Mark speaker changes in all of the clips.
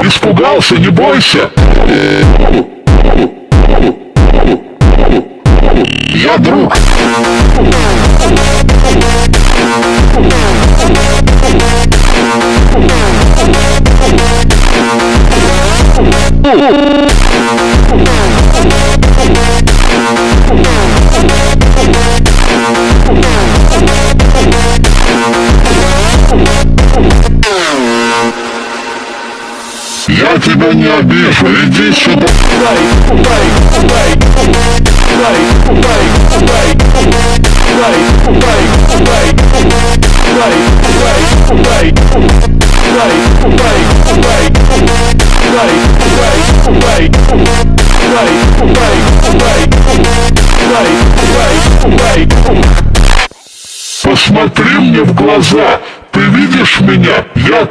Speaker 1: Испугался, не бойся. Я друг. Я тебя не обижу, иди сюда. Посмотри мне в глаза. Ты видишь меня? Я...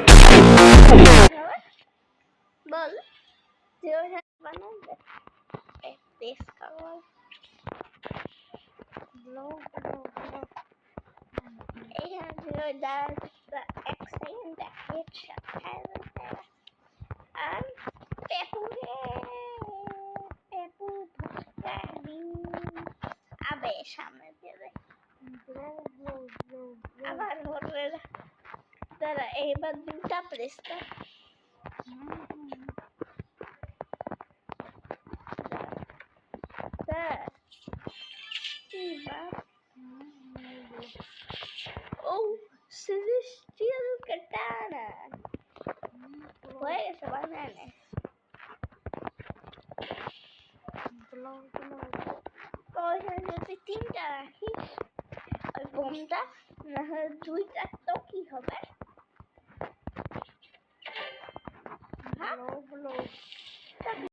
Speaker 2: बोल जो है बना दे टेस्ट करो ब्लॉग यहाँ जो डाल the accent that it's and pepu भटकानी अबे सामने दे दे আবার বলবে দাঁড়া এইবার দুটা প্রেস কর Oh, celestial katana. Where is the banana? Oh, यहाँ पे तीनटा राखी और बोमटा नहर दुईटा तो की হবে? हाँ?